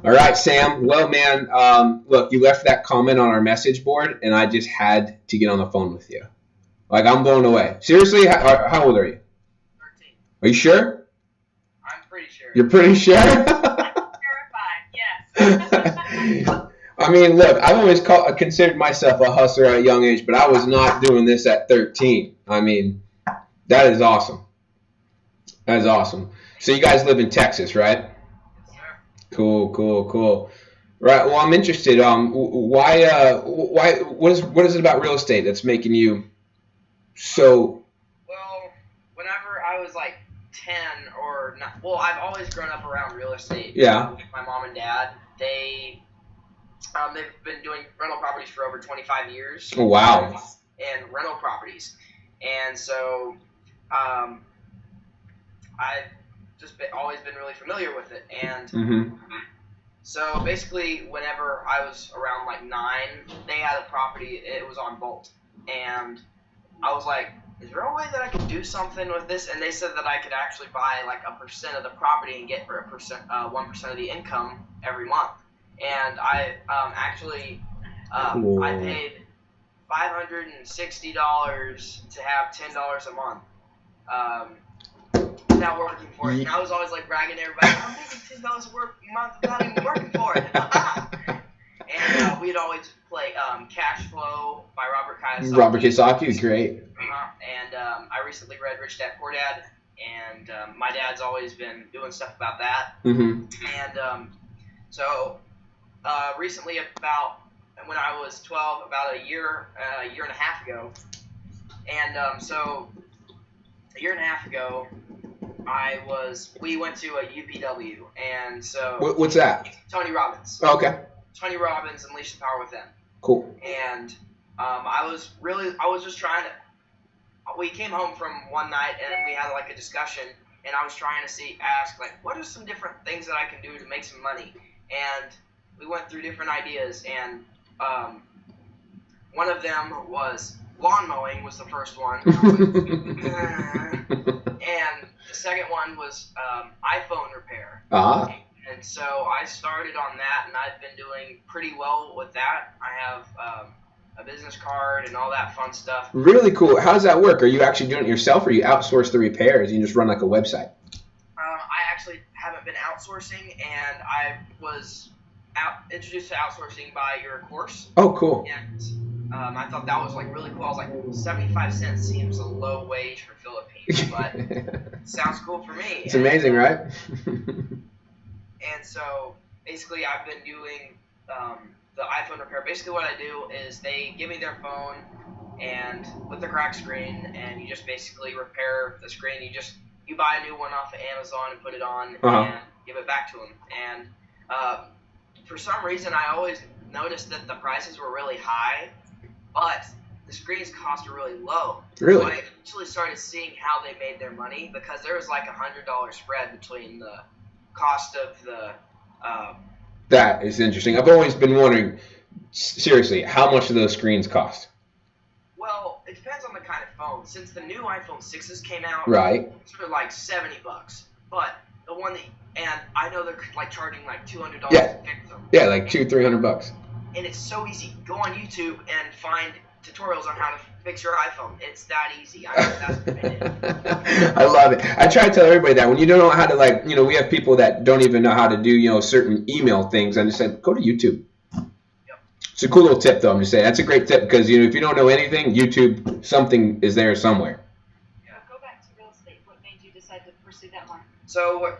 All right, Sam. Well, man, look, you left that comment on our message board, and I just had to get on the phone with you. Like, I'm blown away. Seriously, how old are you? 13. Are you sure? I'm pretty sure. You're pretty sure? Terrified, yes. I mean, look, I've always considered myself a hustler at a young age, but I was not doing this at 13. I mean, that is awesome. That is awesome. So you guys live in Texas, right? Yes, sir. Cool. Right. Well, I'm interested. Why? What is it about real estate that's making you so? Well, whenever I was like 10 or not, well, I've always grown up around real estate. Yeah. With my mom and dad, they've been doing rental properties for over 25 years. Oh, wow. And rental properties, and so I've just always been really familiar with it, and. Mm-hmm. So basically, whenever I was around like 9, they had a property. It was on Bolt, and I was like, "Is there a way that I could do something with this?" And they said that I could actually buy like 1% of the property and get for 1% of the income every month. And I actually I paid $560 to have $10 a month. Not working for it. And I was always like bragging to everybody, I'm making $10 a month without even working for it. And we'd always play Cash Flow by Robert Kiyosaki. Robert Kiyosaki is great. And I recently read Rich Dad Poor Dad, and my dad's always been doing stuff about that. Mm-hmm. And so recently, about when I was 12, about a year and a half ago, and so a year and a half ago, we went to a UPW, and so What's that? Tony Robbins. Oh, okay. Tony Robbins, Unleash the Power Within. Cool. And I was just trying to. We came home from one night and we had like a discussion, and I was trying to ask like, what are some different things that I can do to make some money? And we went through different ideas, and one of them was lawn mowing was the first one. And the second one was iPhone repair. Ah. And so I started on that, and I've been doing pretty well with that. I have a business card and all that fun stuff. Really cool. How does that work? Are you actually doing it yourself, or you outsource the repairs? You just run like a website? I actually haven't been outsourcing, and I was introduced to outsourcing by your course. Oh, cool. And I thought that was like really cool. I was like, 75 cents seems a low wage for Philippines, but sounds cool for me. It's amazing, right? And so basically I've been doing the iPhone repair. Basically what I do is they give me their phone and with the cracked screen, and you just basically repair the screen. You buy a new one off of Amazon and put it on and give it back to them. And for some reason I always noticed that the prices were really high, but the screen's costs are really low. Really? So I actually started seeing how they made their money, because there was like $100 spread between the cost of the That is interesting. I've always been wondering, seriously, how much do those screens cost? Well, it depends on the kind of phone. Since the new iPhone 6s came out, Right. it's for like $70. But the one and I know they're like charging like $200 Yeah. to fix them. Yeah, like $200-300. And it's so easy. Go on YouTube and find tutorials on how to fix your iPhone. It's that easy. That's what I did. I love it. I try to tell everybody that when you don't know how to, like, we have people that don't even know how to do, certain email things. I just said, go to YouTube. Yep. It's a cool little tip, though. I'm just saying that's a great tip, because if you don't know anything, YouTube, something is there somewhere. Yeah. Go back to real estate. What made you decide to pursue that one? So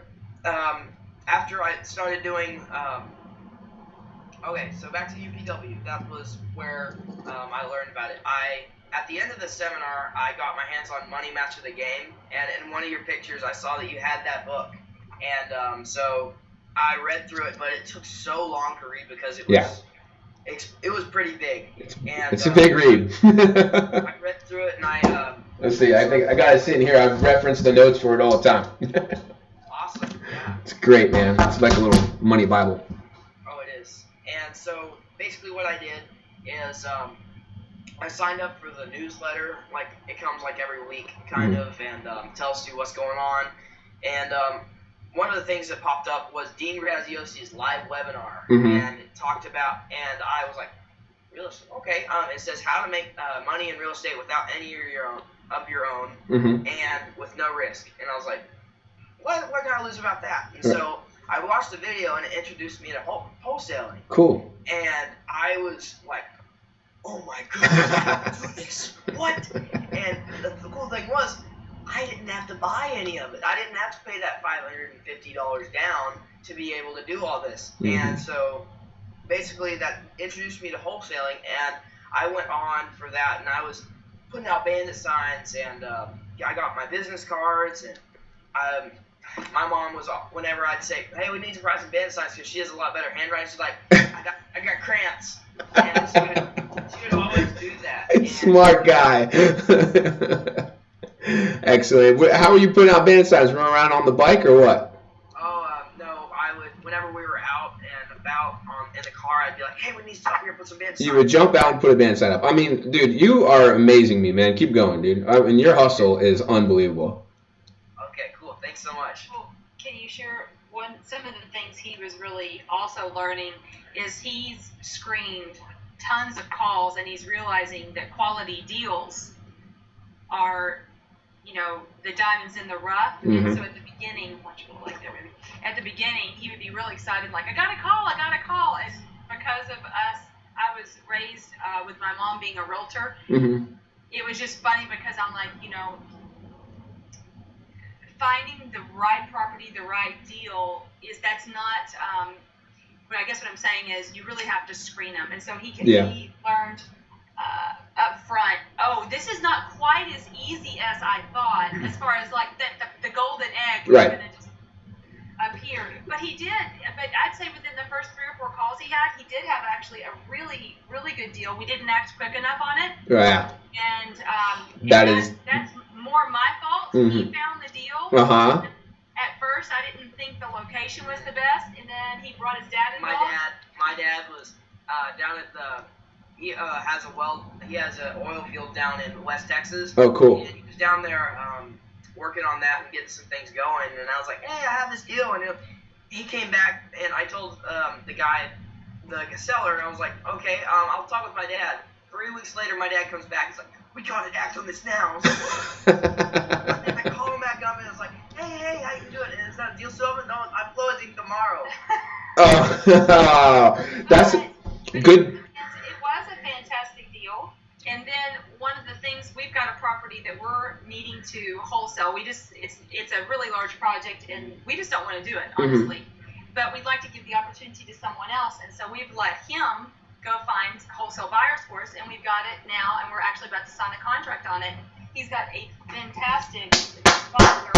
after I started doing okay, so back to UPW. That was where I learned about it. At the end of the seminar, I got my hands on Money Master the Game, and in one of your pictures, I saw that you had that book. And so I read through it, but it took so long to read because it was pretty big. It's a big read. I read through it, and I let's see. I think I got it sitting here. I've referenced the notes for it all the time. Awesome. Yeah. It's great, man. It's like a little money Bible. Oh, it is. And so basically what I did is I signed up for the newsletter. Like, it comes like every week, kind of, and tells you what's going on. And one of the things that popped up was Dean Graziosi's live webinar, Mhm. and it talked about, and I was like, real estate, okay. It says how to make money in real estate without any of your own, Mhm. and with no risk. And I was like, what can I lose about that? And Right. so I watched the video, and it introduced me to wholesaling. Cool. And I was like, oh my goodness, I can do this. What? And the cool thing was, I didn't have to buy any of it. I didn't have to pay that $550 down to be able to do all this. Mhm. And so basically that introduced me to wholesaling, and I went on for that, and I was putting out bandit signs, and I got my business cards, and my mom was, whenever I'd say, hey, we need to write some bandit signs, because she has a lot better handwriting, she's like, I got cramps. And she would always do that. And Smart guy. Excellent. How are you putting out bandit signs? Run around on the bike or what? No, I would, whenever we were out and about in the car, I'd be like, hey, we need to stop here and put some bandit signs. You would jump out and put a bandit sign up. I mean, dude, you are amazing me, man. Keep going, dude. And your hustle is unbelievable. Okay, cool. Thanks so much. Well, can you share some of the things he was really also learning is he's screened tons of calls, and he's realizing that quality deals are, the diamonds in the rough. Mhm. And so at the beginning, at the beginning, he would be really excited, like, I got a call. And because of us, I was raised with my mom being a realtor. Mm-hmm. It was just funny because I'm like, finding the right property, the right deal that's not, but I guess what I'm saying is you really have to screen them. And so he learned up front, this is not quite as easy as I thought, as far as like the golden egg was Right. going to just appear. But he did. But I'd say within the first 3 or 4 calls he had, he did have actually a really, really good deal. We didn't act quick enough on it. Yeah. And that's more my fault. Mhm. He found the deal. Uh-huh. At first, I didn't think the location was the best, and then he brought his dad My involved. dad was down at the. He has an oil field down in West Texas. Oh, cool. He was down there working on that and getting some things going, and I was like, hey, I have this deal, and he came back, and I told the guy, the seller, and I was like, okay, I'll talk with my dad. 3 weeks later, my dad comes back. He's like, we gotta act on this now. I was like, and I called him back up, and I was like, hey, how you doing? And it's not a deal still? No, I'm closing tomorrow. Oh, that's good. It was a fantastic deal. And then one of the things, we've got a property that we're needing to wholesale. It's a really large project, and we just don't want to do it, honestly. Mm-hmm. But we'd like to give the opportunity to someone else, and so we've let him go find wholesale buyers for us, and we've got it now, and we're actually about to sign a contract on it. He's got a fantastic sponsor.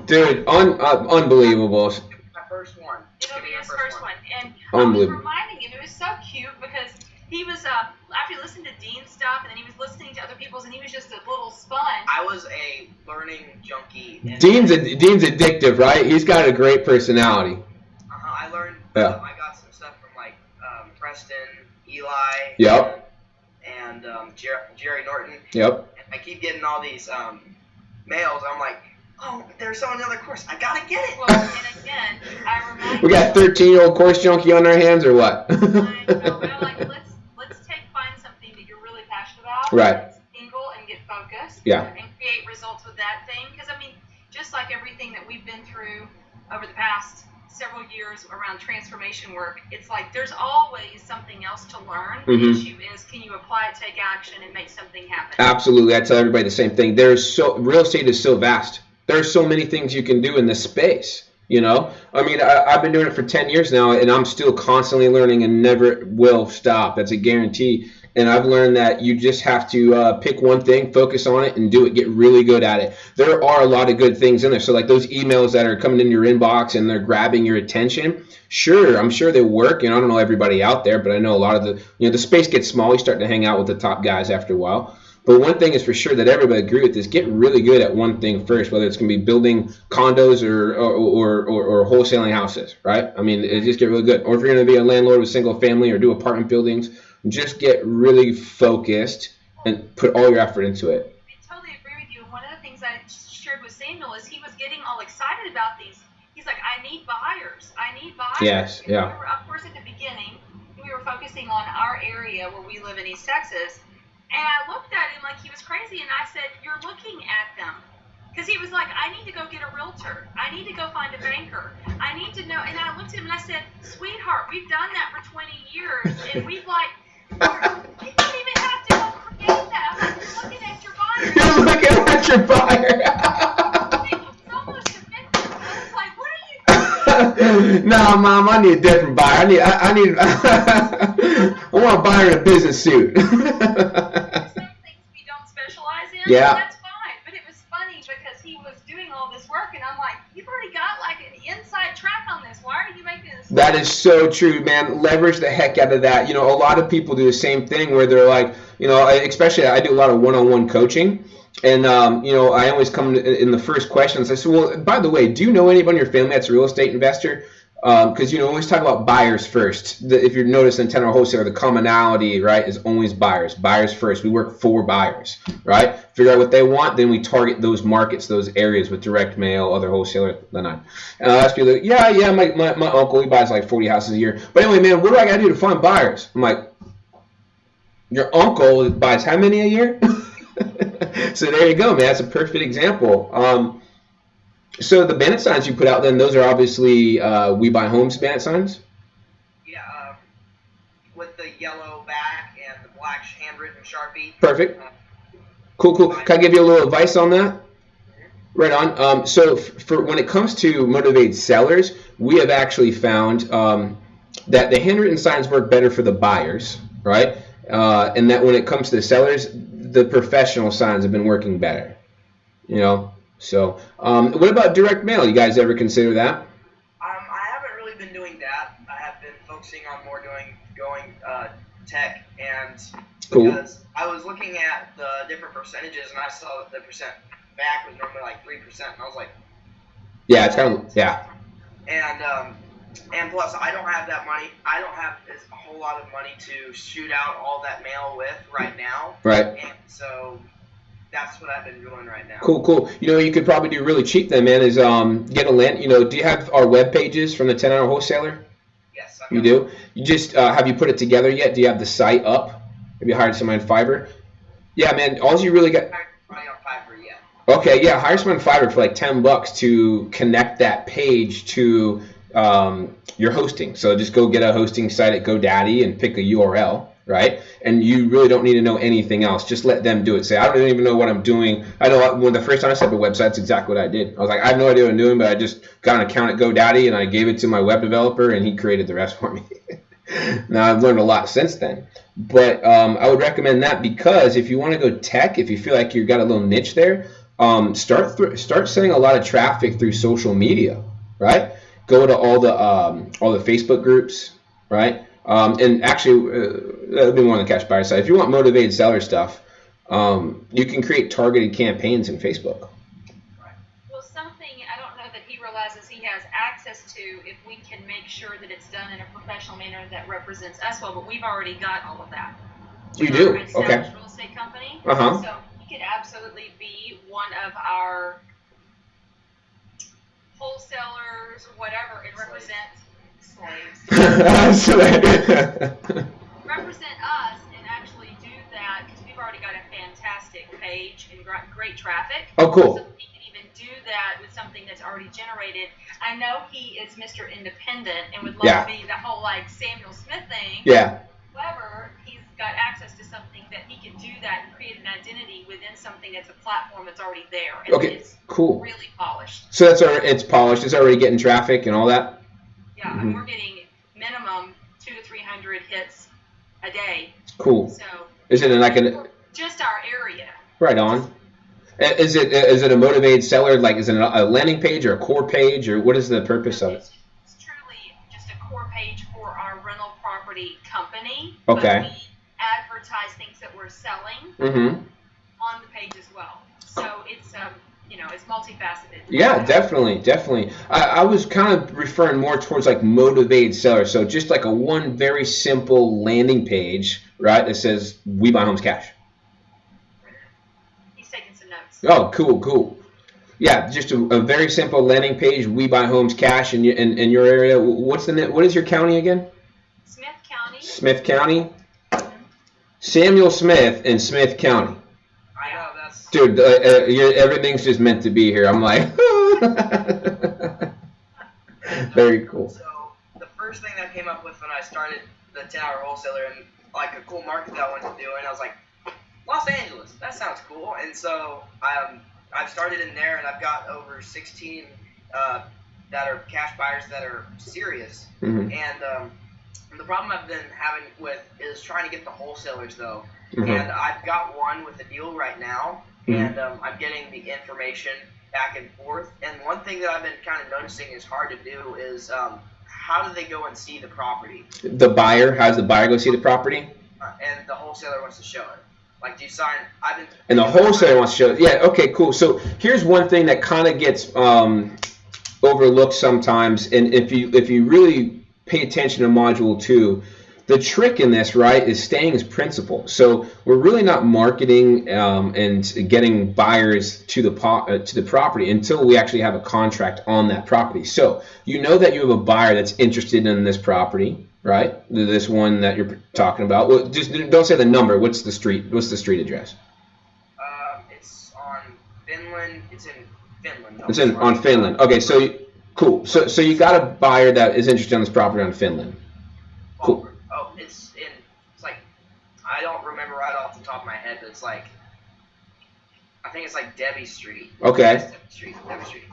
Dude, unbelievable. My first one. It'll be his first one. And I was reminding him, it was so cute because he was, after he listened to Dean's stuff, and then he was listening to other people's, and he was just a little sponge. I was a learning junkie. Dean's addictive, right? He's got a great personality. I learned, Yeah. I got some stuff from like Preston, Eli, Yep. and Jerry Norton. Yep. And I keep getting all these mails. I'm like, oh, there's another course. I gotta get it. Well, and again, I remind We got a 13-year-old course junkie on our hands, or what? I know, but I'm like, let's find something that you're really passionate about. Right. Single and get focused. Yeah. And create results with that thing. Because I mean, just like everything that we've been through over the past several years around transformation work, it's like there's always something else to learn. Mm-hmm. The issue is, can you apply it, take action, and make something happen? Absolutely. I tell everybody the same thing. Real estate is so vast. There are so many things you can do in this space. You know, I mean, I've been doing it for 10 years now, and I'm still constantly learning and never will stop. That's a guarantee. And I've learned that you just have to pick one thing, focus on it, and do it. Get really good at it. There are a lot of good things in there. So like those emails that are coming in your inbox and they're grabbing your attention. Sure, I'm sure they work. And I don't know everybody out there, but I know a lot of the space gets small. You start to hang out with the top guys after a while. But one thing is for sure that everybody agree with is get really good at one thing first, whether it's going to be building condos or wholesaling houses, right? I mean, just get really good. Or if you're going to be a landlord with single family or do apartment buildings, just get really focused and put all your effort into it. I totally agree with you. And one of the things I shared with Samuel is he was getting all excited about these. He's like, I need buyers. Yes, And yeah. we were, of course, at the beginning, we were focusing on our area where we live in East Texas. And I looked at him like he was crazy, and I said, you're looking at them. Because he was like, I need to go get a realtor. I need to go find a banker. I need to know. And I looked at him and I said, sweetheart, we've done that for 20 years. And we've like, you don't even have to go create that. I'm like, you're looking at your buyer. You're looking at your buyer. It's almost offensive. I was like, what are you doing? No, Mom, I need a different buyer. I want a buyer in a business suit. Some things we don't specialize in. Yeah. That's fine. But it was funny because he was doing all this work, and I'm like, you've already got like an inside track on this. Why are you making this? That is so true, man. Leverage the heck out of that. You know, a lot of people do the same thing where they're like, you know, especially I do a lot of one-on-one coaching. And, you know, I always come in the first questions. I say, well, by the way, do you know anybody in your family that's a real estate investor? Because, you know, always talk about buyers first. If you're noticing 10 hour wholesaler, the commonality, right, is always buyers. Buyers first. We work for buyers, right? Figure out what they want, then we target those markets, those areas with direct mail, other wholesalers. Then and I'll ask people, yeah, my uncle, he buys like 40 houses a year. But anyway, man, what do I got to do to find buyers? I'm like, your uncle buys how many a year? So there you go, man. That's a perfect example. So the bandit signs you put out, then those are obviously We Buy Homes bandit signs? Yeah, with the yellow back and the black handwritten Sharpie. Perfect. Cool. Can I give you a little advice on that? Right on. So for when it comes to motivated sellers, we have actually found that the handwritten signs work better for the buyers, right? And that when it comes to the sellers, the professional signs have been working better, you know? So, what about direct mail? You guys ever consider that? I haven't really been doing that. I have been focusing on more going tech, and Cool. Because I was looking at the different percentages, and I saw that the percent back was normally like 3%, and I was like, Yeah, it's kind of, yeah. And plus, I don't have that money. I don't have a whole lot of money to shoot out all that mail with right now. Right. And so that's what I've been doing right now. Cool. You know, you could probably do really cheap then, man, is get a land. You know, do you have our web pages from the 10 hour wholesaler? Yes. You do? You just, have you put it together yet? Do you have the site up? Have you hired somebody on Fiverr? Yeah, man, all you really got. Money on Fiverr yet. Okay, yeah, hire someone on Fiverr for like $10 to connect that page to your hosting. So just go get a hosting site at GoDaddy and pick a URL, right? And you really don't need to know anything else. Just let them do it. Say, I don't even know what I'm doing. I know when the first time I set up a website, that's exactly what I did. I was like, I have no idea what I'm doing, but I just got an account at GoDaddy and I gave it to my web developer and he created the rest for me. Now, I've learned a lot since then. But I would recommend that because if you want to go tech, if you feel like you've got a little niche there, start sending a lot of traffic through social media, right? Go to all the Facebook groups, right? And actually, that would be more on the cash buyer side. If you want motivated seller stuff, you can create targeted campaigns in Facebook. Well, something I don't know that he realizes he has access to if we can make sure that it's done in a professional manner that represents us well, but we've already got all of that. You do? We're an established Okay. real estate company. Uh-huh. So he could absolutely be one of our wholesalers, whatever, and represent slaves. Represent us and actually do that because we've already got a fantastic page and great traffic. Oh, cool. So he can even do that with something that's already generated. I know he is Mr. Independent and would love Yeah. to be the whole like Samuel Smith thing. Yeah. However, he's got access to something that he can do that and create an identity within something that's a platform that's already there. And Okay, it's cool. really polished. So it's polished. It's already getting traffic and all that? Yeah, Mhm. and we're getting minimum 200 to 300 hits a day. Cool. So Is it like an... just our area. Right on. Is it a motivated seller? Like, is it a landing page or a core page, or what is the purpose of it? It's truly just a core page for our rental property company. Okay. But we advertise things that we're selling Mm-hmm. on the page as well. So it's it's multifaceted. Yeah, definitely. I was kind of referring more towards like motivated sellers. So just like a one very simple landing page, right, that says "We Buy Homes Cash." He's taking some notes. Oh, cool. Yeah, just a very simple landing page. We buy homes cash in your area. What is your county again? Smith County. Smith County. Samuel Smith in Smith County. I know, that's... Dude, everything's just meant to be here. I'm like, very cool. So the first thing that I came up with when I started the 10-hour wholesaler and like a cool market that I wanted to do, and I was like, Los Angeles, that sounds cool. And so I've started in there, and I've got over 16 that are cash buyers that are serious. Mm-hmm. And the problem I've been having with is trying to get the wholesalers though. Mm-hmm. And I've got one with a deal right now, Mm-hmm. and I'm getting the information back and forth. And one thing that I've been kind of noticing is hard to do is how do they go and see the property? The buyer, how does the buyer go see the property? And the wholesaler wants to show it. Like, do you sign? And the wholesaler wants to show it. Yeah, okay, cool. So here's one thing that kind of gets overlooked sometimes, and if you really pay attention to Module 2, the trick in this, right, is staying as principal. So we're really not marketing and getting buyers to the property until we actually have a contract on that property. So you know that you have a buyer that's interested in this property, right? This one that you're talking about. Well, just don't say the number. What's the street? What's the street address? It's on Finland. It's in Finland. It's on Finland. Okay, so cool. So you got a buyer that is interested in this property on Finland. Cool. Oh, it's like, I don't remember right off the top of my head, but it's like, I think it's like Debbie Street. Okay. Debbie Street.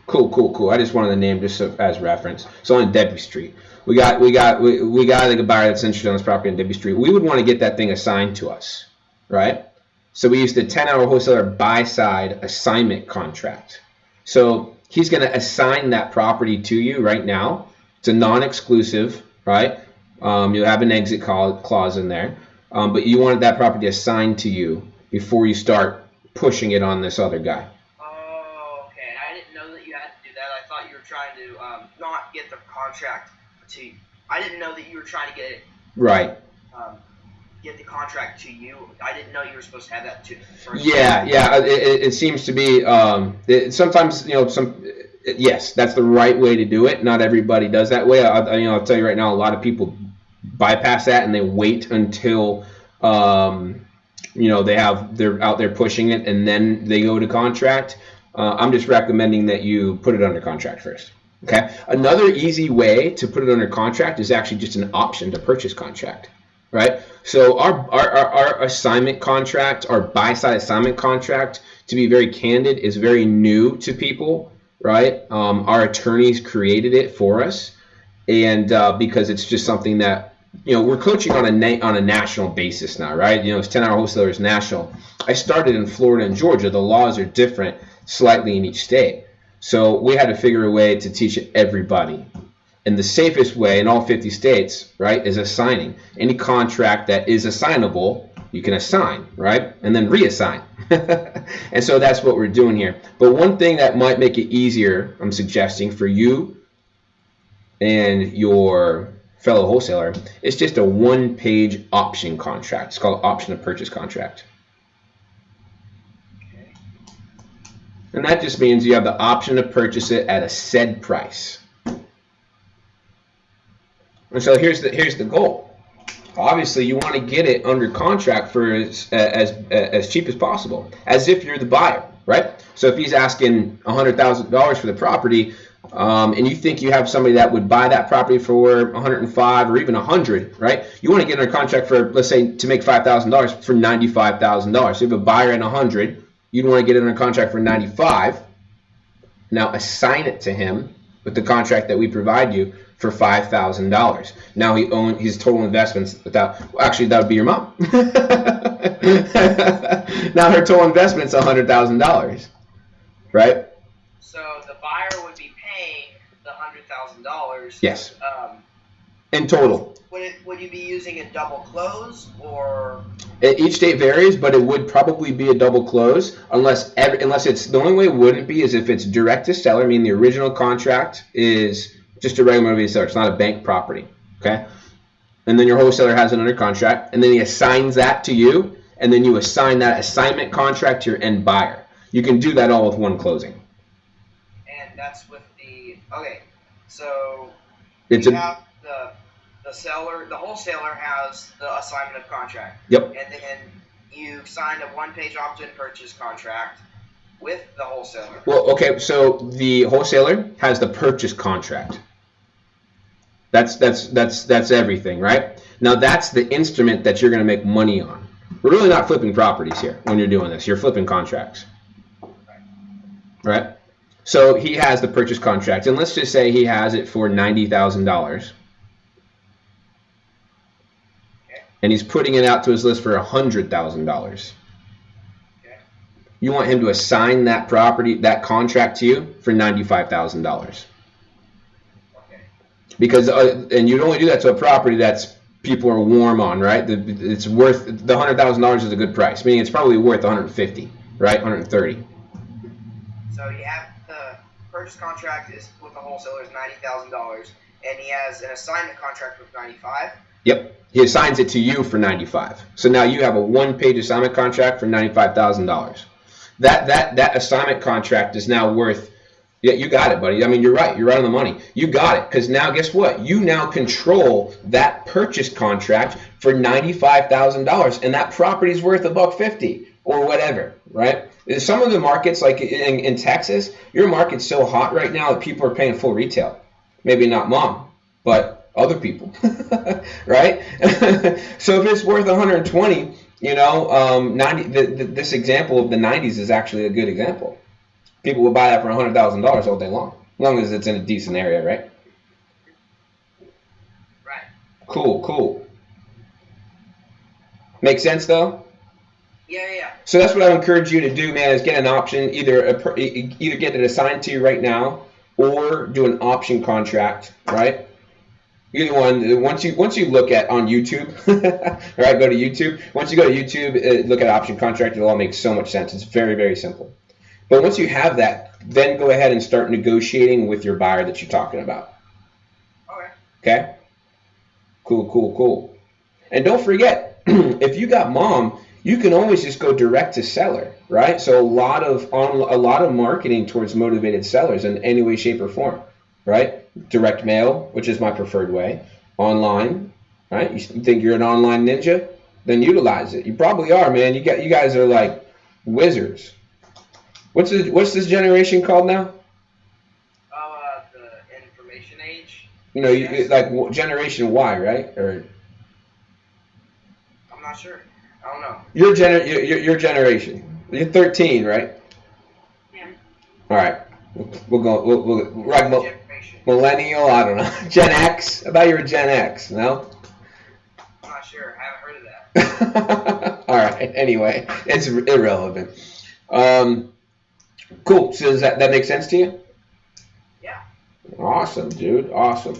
Cool. I just wanted the name just as reference. So on Debbie Street, we got like a buyer that's interested in this property on Debbie Street. We would want to get that thing assigned to us, right? So we use the 10-hour wholesaler buy-side assignment contract. So he's going to assign that property to you right now. It's a non-exclusive, right? You'll have an exit clause in there, but you wanted that property assigned to you before you start pushing it on this other guy. Oh, okay. I didn't know that you had to do that. I thought you were trying to not get the contract to. I didn't know that you were trying to get it. Right. Get the contract to you. I didn't know you were supposed to have that to first. Yeah. It seems to be sometimes yes, that's the right way to do it. Not everybody does that way. I'll tell you right now, a lot of people bypass that and they wait until they're out there pushing it and then they go to contract. I'm just recommending that you put it under contract first. Okay. Another easy way to put it under contract is actually just an option to purchase contract. Right. So our assignment contract, our buy-side assignment contract, to be very candid, is very new to people. Right. Our attorneys created it for us, and because it's just something that we're coaching on a national basis now. Right. It's 10-hour wholesaler is national. I started in Florida and Georgia. The laws are different slightly in each state, so we had to figure a way to teach everybody. And the safest way in all 50 states, right, is assigning. Any contract that is assignable, you can assign, right, and then reassign. And so that's what we're doing here. But one thing that might make it easier, I'm suggesting for you and your fellow wholesaler, is just a one-page option contract. It's called option to purchase contract. Okay. And that just means you have the option to purchase it at a said price. And so here's the goal. Obviously, you want to get it under contract for as cheap as possible, as if you're the buyer, right? So if he's asking $100,000 for the property, and you think you have somebody that would buy that property for $105,000 or even $100,000, right? You want to get under contract for, let's say, to make $5,000 for $95,000. So if you have a buyer at $100,000, you'd want to get it under contract for $95,000. Now assign it to him with the contract that we provide you for $5,000. Now he owns his total investments that would be your mom. Now her total investment's $100,000, right? So the buyer would be paying the $100,000. Yes. In total. Would you be using a double close or? Each state varies, but it would probably be a double close unless it's, the only way it wouldn't be is if it's direct to seller, meaning the original contract is just a regular motivated seller. It's not a bank property, okay? And then your wholesaler has it under contract, and then he assigns that to you, and then you assign that assignment contract to your end buyer. You can do that all with one closing. That's with the okay. So It's you have the seller, the wholesaler has the assignment of contract. Yep. And then you sign a one-page opt-in purchase contract with the wholesaler. Well, okay, so the wholesaler has the purchase contract. That's everything, right? Now that's the instrument that you're going to make money on. We're really not flipping properties here when you're doing this. You're flipping contracts. Right? So he has the purchase contract, and let's just say he has it for $90,000. And he's putting it out to his list for $100,000. You want him to assign that property, that contract to you for $95,000. Because and you'd only do that to a property that's people are warm on, right? It's worth the $100,000 is a good price, meaning it's probably worth $150,000, right? $130,000. So you have the purchase contract is with the wholesaler is $90,000, and he has an assignment contract with $95,000. Yep, he assigns it to you for $95,000. So now you have a one-page assignment contract for $95,000. That assignment contract is now worth. Yeah, you got it, buddy. I mean, you're right. You're right on the money. You got it. Because now, guess what? You now control that purchase contract for $95,000, and that property's worth $150 or whatever, right? Some of the markets, like in Texas, your market's so hot right now that people are paying full retail. Maybe not mom, but other people, right? So if it's worth 120, 90. This example of the 90s is actually a good example. People will buy that for $100,000 all day long, as long as it's in a decent area, right? Right. Cool. Make sense, though? Yeah. So that's what I encourage you to do, man, is get an option, either get it assigned to you right now or do an option contract, right? Either one. Once you look at on YouTube, right, go to YouTube. Once you go to YouTube, look at option contract, it'll all make so much sense. It's very, very simple. But once you have that, then go ahead and start negotiating with your buyer that you're talking about. Okay? Cool. And don't forget, if you got mom, you can always just go direct to seller, right? So a lot of marketing towards motivated sellers in any way, shape, or form, right? Direct mail, which is my preferred way. Online, right? You think you're an online ninja? Then utilize it. You probably are, man. You guys are like wizards. What's this generation called now? Oh, the information age. You like Generation Y, right? Or I'm not sure. I don't know. Your generation. You're 13, right? Yeah. All right. We'll right. Millennial. I don't know. Gen X. I thought you were Gen X. No. I'm not sure. I haven't heard of that. All right. Anyway, it's irrelevant. Cool. So does that make sense to you? Yeah. Awesome, dude. Awesome.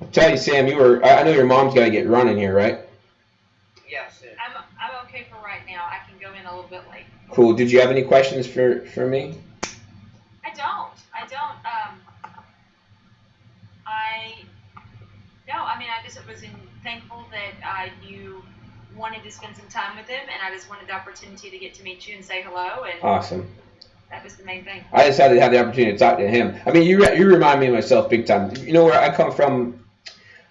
I'll tell you, Sam, I know your mom's got to get running here, right? Yes. I'm okay for right now. I can go in a little bit late. Cool. Did you have any questions for me? I don't. I just was thankful that you wanted to spend some time with him, and I just wanted the opportunity to get to meet you and say hello. And awesome. That was the main thing. I just had to have the opportunity to talk to him. I mean, you remind me of myself big time. You know where I come from?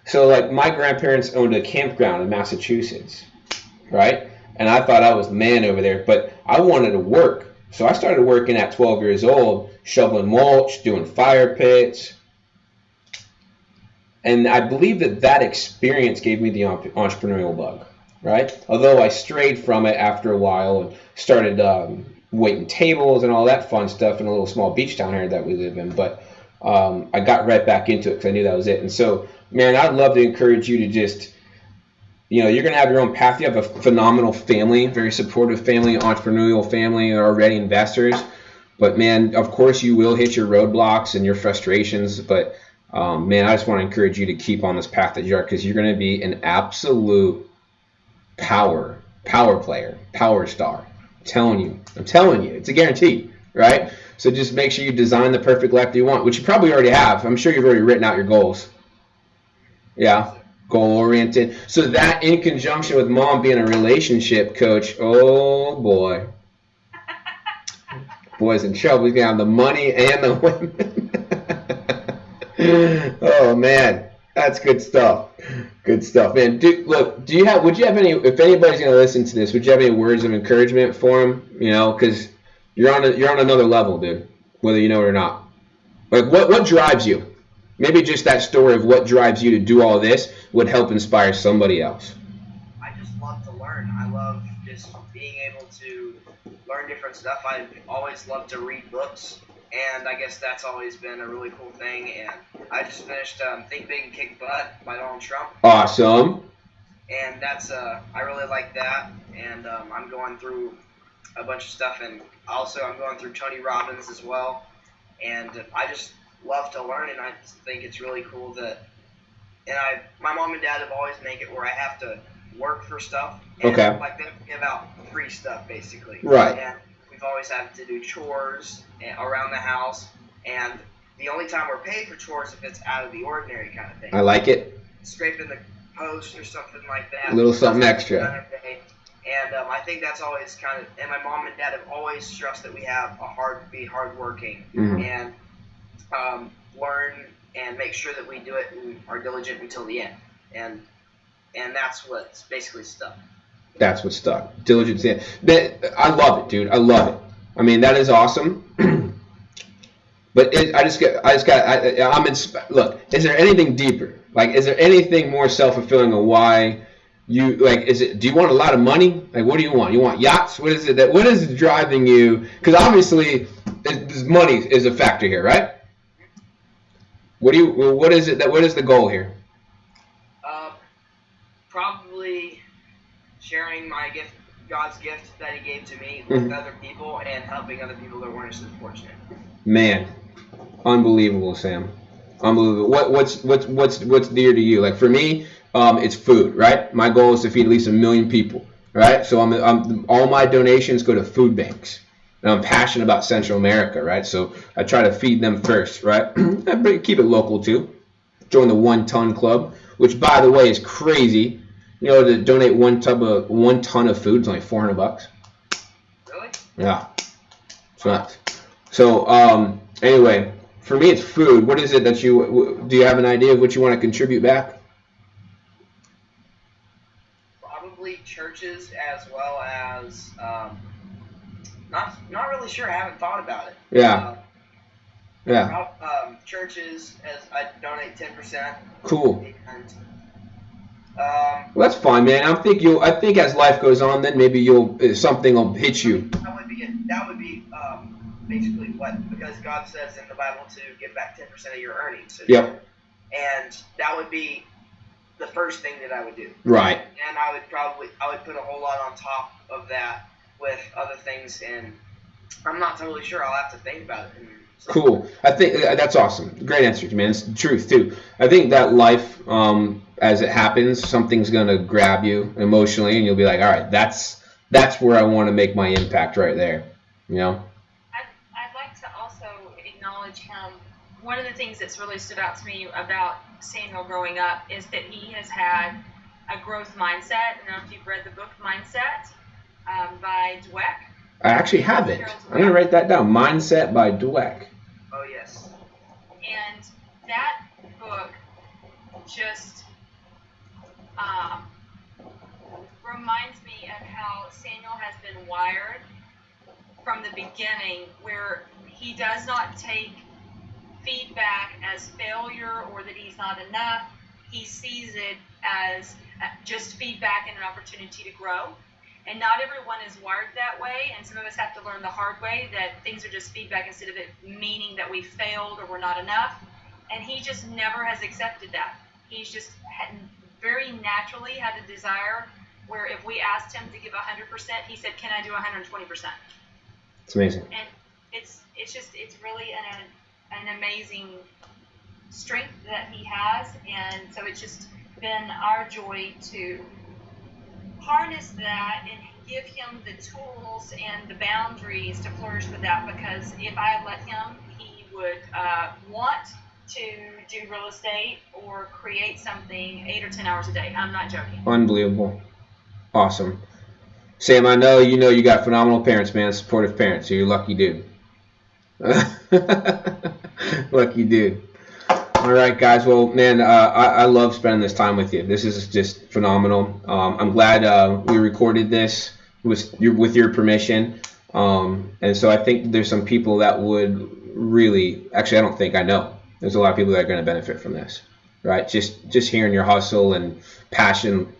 So, like, my grandparents owned a campground in Massachusetts, right? And I thought I was the man over there, but I wanted to work. So I started working at 12 years old, shoveling mulch, doing fire pits. And I believe that experience gave me the entrepreneurial bug, right? Although I strayed from it after a while and started waiting tables and all that fun stuff in a little small beach town here that we live in. But I got right back into it because I knew that was it. And so, man, I'd love to encourage you to just, you're going to have your own path. You have a phenomenal family, very supportive family, entrepreneurial family, already investors. But, man, of course you will hit your roadblocks and your frustrations. But, man, I just want to encourage you to keep on this path that you are, because you're going to be an absolute power player, power star. I'm telling you, it's a guarantee, right? So just make sure you design the perfect life that you want, which you probably already have. I'm sure you've already written out your goals. Yeah, goal-oriented. So that in conjunction with mom being a relationship coach, oh boy. Boy's in trouble. He's going to have the money and the women. Oh man, that's good stuff. Good stuff, man. Would you have any? If anybody's gonna listen to this, would you have any words of encouragement for them? You know, because you're on another level, dude. Whether you know it or not. Like, what drives you? Maybe just that story of what drives you to do all this would help inspire somebody else. I just love to learn. I love just being able to learn different stuff. I've always loved to read books, and I guess that's always been a really cool thing. And I just finished Think Big and Kick Butt by Donald Trump. Awesome. And that's I really like that. And I'm going through a bunch of stuff, and also I'm going through Tony Robbins as well. And I just love to learn, and I just think it's really cool that. And my mom and dad have always made it where I have to work for stuff. And okay. Like they give out free stuff basically. Right. And we've always had to do chores around the house, and the only time we're paid for chores if it's out of the ordinary kind of thing. I like it. Scraping the post or something like that. A little something extra. And I think that's always kind of, and my mom and dad have always stressed that we have be hardworking and learn and make sure that we do it and are diligent until the end. And that's what's basically stuck. That's what's stuck. Diligence. Yeah. I love it, dude. I love it. I mean, that is awesome. But look, is there anything deeper? Like, is there anything more self-fulfilling of why you, like, do you want a lot of money? Like, what do you want? You want yachts? What is driving you? Because obviously, money is a factor here, right? What is the goal here? Probably sharing my gift, God's gift that He gave to me with other people, and helping other people that weren't as fortunate. Man, unbelievable, Sam. Unbelievable. What's dear to you? Like for me, it's food, right? My goal is to feed at least 1 million people, right? So all my donations go to food banks. And I'm passionate about Central America, right? So I try to feed them first, right? I keep it local too. Join the 1 Ton Club, which by the way is crazy. You know, to donate 1 ton of food is only $400. Really? Yeah. It's nuts. So anyway, for me it's food. What is it that do you have an idea of what you want to contribute back? Probably churches as well as not really sure. I haven't thought about it. Yeah. Churches, as I donate 10%. Cool. And, well, that's fine, man. I think as life goes on, then maybe something will hit you. That would be basically because God says in the Bible to give back 10% of your earnings. So yep. And that would be the first thing that I would do. Right. And I would put a whole lot on top of that with other things, and I'm not totally sure. I'll have to think about it. Cool. I think that's awesome. Great answer, man. It's the truth too. I think that life, as it happens, something's gonna grab you emotionally, and you'll be like, all right, that's where I want to make my impact right there. You know. I'd like to also acknowledge him. One of the things that's really stood out to me about Samuel growing up is that he has had a growth mindset. I don't know if you've read the book Mindset by Dweck. I actually have it. I'm going to write that down. Mindset by Dweck. Oh, yes. And that book just reminds me of how Samuel has been wired from the beginning, where he does not take feedback as failure or that he's not enough. He sees it as just feedback and an opportunity to grow. And not everyone is wired that way, and some of us have to learn the hard way that things are just feedback instead of it meaning that we failed or we're not enough. And he just never has accepted that. He's just very naturally had a desire where if we asked him to give 100%, he said, "Can I do 120%?" It's amazing. And it's really an amazing strength that he has, and so it's just been our joy to harness that and give him the tools and the boundaries to flourish with that, because if I let him, he would want to do real estate or create something 8 or 10 hours a day. I'm not joking. Unbelievable. Awesome. Sam, I know you got phenomenal parents, man, supportive parents. So you're a lucky dude. Lucky dude. All right, guys. Well, man, I love spending this time with you. This is just phenomenal. I'm glad we recorded this with your permission. And so I think there's some people that would really, actually, I don't think, I know. There's a lot of people that are going to benefit from this, right? Just hearing your hustle and passion,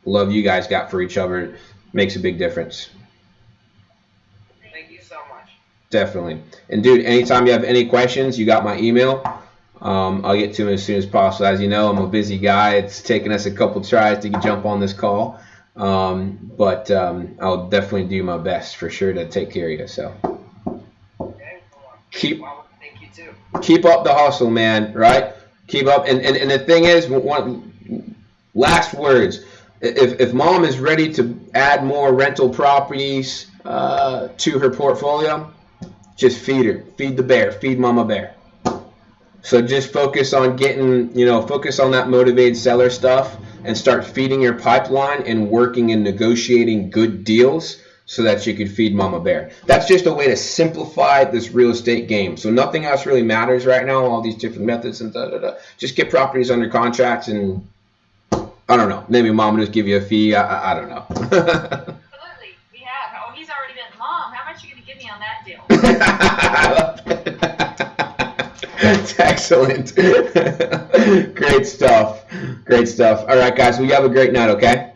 love you guys got for each other makes a big difference. Thank you so much. Definitely. And dude, anytime you have any questions, you got my email. I'll get to them as soon as possible. As you know, I'm a busy guy. It's taken us a couple tries to jump on this call. But I'll definitely do my best for sure to take care of you. So Thank you too. Keep up the hustle, man, right? Keep up. And the thing is, last words, if mom is ready to add more rental properties to her portfolio, just feed her. Feed the bear. Feed mama bear. So just focus on focus on that motivated seller stuff and start feeding your pipeline and working and negotiating good deals so that you could feed mama bear. That's just a way to simplify this real estate game. So nothing else really matters right now, all these different methods and Just get properties under contracts and, I don't know, maybe mom will just give you a fee. I don't know. Absolutely. We have. Oh, he's already been, Mom, how much are you going to give me on that deal? I love it. That's excellent. Great stuff. All right, guys. Well, you have a great night, okay?